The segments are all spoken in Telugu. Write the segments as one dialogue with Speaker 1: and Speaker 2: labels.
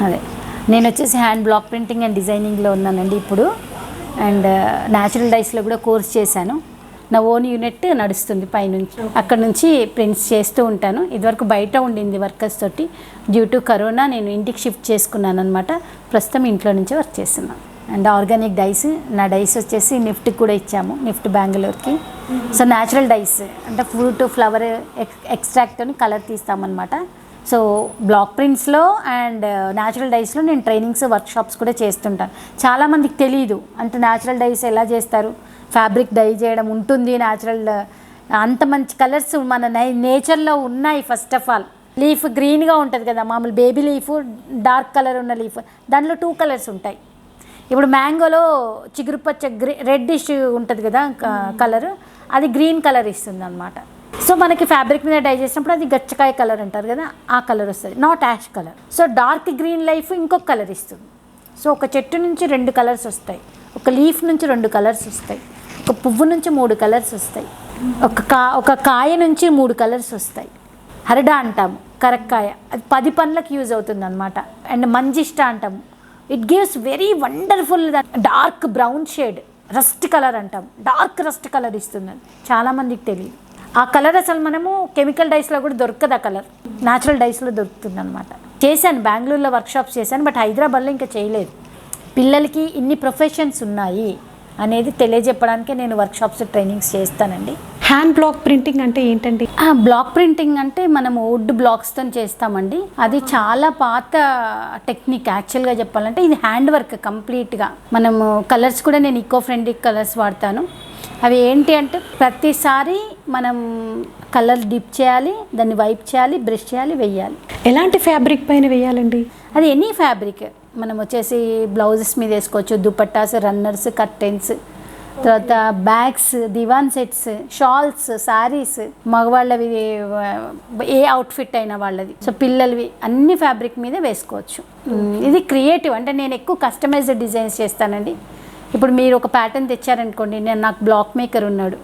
Speaker 1: అదే నేను వచ్చేసి హ్యాండ్ బ్లాక్ ప్రింటింగ్ అండ్ డిజైనింగ్లో ఉన్నానండి ఇప్పుడు. అండ్ న్యాచురల్ డైస్లో కూడా కోర్స్ చేశాను. నా ఓన్ యూనిట్ నడుస్తుంది పైనుంచి, అక్కడ నుంచి ప్రింట్స్ చేస్తూ ఉంటాను. ఇదివరకు బయట ఉండింది వర్కర్స్ తోటి, డ్యూ టు కరోనా నేను ఇంటికి షిఫ్ట్ చేసుకున్నాను అనమాట. ప్రస్తుతం ఇంట్లో నుంచే వర్క్ చేస్తున్నాను. అండ్ ఆర్గానిక్ డైస్, నా డైస్ వచ్చేసి నిఫ్ట్కి కూడా ఇచ్చాము, నిఫ్ట్ బెంగళూరుకి. సో న్యాచురల్ డైస్ అంటే ఫ్రూట్ ఫ్లవర్ ఎక్స్ట్రాక్ట్తో కలర్ తీస్తామన్నమాట. సో బ్లాక్ ప్రింట్స్లో అండ్ న్యాచురల్ డైస్లో నేను ట్రైనింగ్స్ వర్క్షాప్స్ కూడా చేస్తుంటాను. చాలామందికి తెలియదు, అంటే న్యాచురల్ డైస్ ఎలా చేస్తారు, ఫ్యాబ్రిక్ డై చేయడం ఉంటుంది, న్యాచురల్ అంత మంచి కలర్స్ మన నేచర్లో ఉన్నాయి. ఫస్ట్ ఆఫ్ ఆల్ లీఫ్ గ్రీన్గా ఉంటుంది కదా, మామూలు బేబీ లీఫ్, డార్క్ కలర్ ఉన్న లీఫ్, దాంట్లో 2 కలర్స్ ఉంటాయి. ఇప్పుడు మ్యాంగోలో చిగురు పచ్చ రెడ్డిష్ ఉంటుంది కదా కలర్, అది గ్రీన్ కలర్ ఇస్తుంది అనమాట. సో మనకి ఫ్యాబ్రిక్ మీద డై చేసినప్పుడు అది గచ్చకాయ కలర్ అంటారు కదా, ఆ కలర్ వస్తుంది, not ash colour. So dark green life ఇంకొక కలర్ ఇస్తుంది. సో ఒక చెట్టు నుంచి 2 కలర్స్ వస్తాయి, ఒక లీఫ్ నుంచి 2 కలర్స్ వస్తాయి, ఒక పువ్వు నుంచి 3 కలర్స్ వస్తాయి, ఒక కాయ నుంచి 3 కలర్స్ వస్తాయి. హరిడా అంటాము, కరక్కాయ, అది 10 పనులకు యూజ్ అవుతుంది అనమాట. అండ్ మంజిష్ట అంటాము, it gives very wonderful dark brown shade, rust colour అంటాం, డార్క్ రస్ట్ కలర్ ఇస్తుంది. చాలామందికి తెలియదు ఆ కలర్, అసలు మనము కెమికల్ డైస్లో కూడా దొరకదు ఆ కలర్, న్యాచురల్ డైస్లో దొరుకుతుంది అనమాట. చేశాను బెంగళూరులో వర్క్షాప్స్ చేశాను, బట్ హైదరాబాద్లో ఇంకా చేయలేదు. పిల్లలకి ఇన్ని ప్రొఫెషన్స్ ఉన్నాయి అనేది తెలియజెప్పడానికే నేను వర్క్షాప్స్ ట్రైనింగ్స్ చేస్తానండి.
Speaker 2: హ్యాండ్ బ్లాక్ ప్రింటింగ్ అంటే ఏంటండి?
Speaker 1: బ్లాక్ ప్రింటింగ్ అంటే మనము వుడ్ బ్లాక్స్తో చేస్తామండి. అది చాలా పాత టెక్నిక్. యాక్చువల్గా చెప్పాలంటే ఇది హ్యాండ్ వర్క్ కంప్లీట్గా. మనము కలర్స్ కూడా నేను ఈకో ఫ్రెండ్లీ కలర్స్ వాడతాను. అవి ఏంటి అంటే ప్రతిసారి మనం కలర్ డిప్ చేయాలి, దాన్ని వైప్ చేయాలి, బ్రష్ చేయాలి, వెయ్యాలి.
Speaker 2: ఎలాంటి ఫ్యాబ్రిక్ పైన వేయాలండి?
Speaker 1: అది ఎనీ ఫ్యాబ్రిక్. మనం వచ్చేసి బ్లౌజెస్ మీద వేసుకోవచ్చు, దుపట్టాస్, రన్నర్స్, కర్టెన్స్, తర్వాత బ్యాగ్స్, దివాన్ సెట్స్, షాల్స్, శారీస్, మగవాళ్ళవి ఏ అవుట్ఫిట్ అయినా వాళ్ళది, సో పిల్లలవి అన్ని ఫ్యాబ్రిక్ మీద వేసుకోవచ్చు. ఇది క్రియేటివ్, అంటే నేను ఎక్కువ కస్టమైజ్డ్ డిజైన్స్ చేస్తానండి. ఇప్పుడు మీరు ఒక ప్యాటర్న్ తెచ్చారనుకోండి, నాకు బ్లాక్ మేకర్ ఉన్నాడు,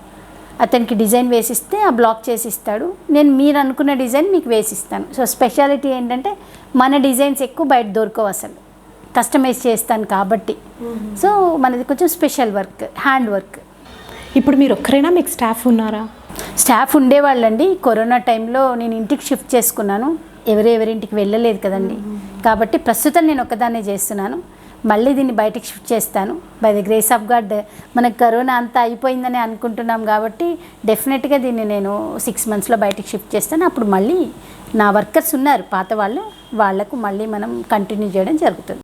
Speaker 1: అతనికి డిజైన్ వేసిస్తే ఆ బ్లాక్ చేసి ఇస్తాడు, నేను మీరు అనుకున్న డిజైన్ మీకు వేసిస్తాను. సో స్పెషాలిటీ ఏంటంటే మన డిజైన్స్ ఎక్కువ బయట దొరకవు, అసలు కస్టమైజ్ చేస్తాను కాబట్టి. సో మనది కొంచెం స్పెషల్ వర్క్, హ్యాండ్ వర్క్.
Speaker 2: ఇప్పుడు మీరు ఒక్కరైనా, మీకు స్టాఫ్ ఉన్నారా?
Speaker 1: స్టాఫ్ ఉండేవాళ్ళండి. కరోనా టైంలో నేను ఇంటికి షిఫ్ట్ చేసుకున్నాను, ఎవరింటికి వెళ్ళలేదు కదండి, కాబట్టి ప్రస్తుతం నేను ఒక్కదాన్నే చేస్తున్నాను. మళ్ళీ దీన్ని బయటకు షిఫ్ట్ చేస్తాను by the grace of God. మనకు కరోనా అంతా అయిపోయిందని అనుకుంటున్నాం కాబట్టి డెఫినెట్గా దీన్ని నేను 6 monthsలో బయటకు షిఫ్ట్ చేస్తాను. అప్పుడు మళ్ళీ నా వర్కర్స్ ఉన్నారు పాత వాళ్ళు, వాళ్లకు మళ్ళీ మనం కంటిన్యూ చేయడం జరుగుతుంది.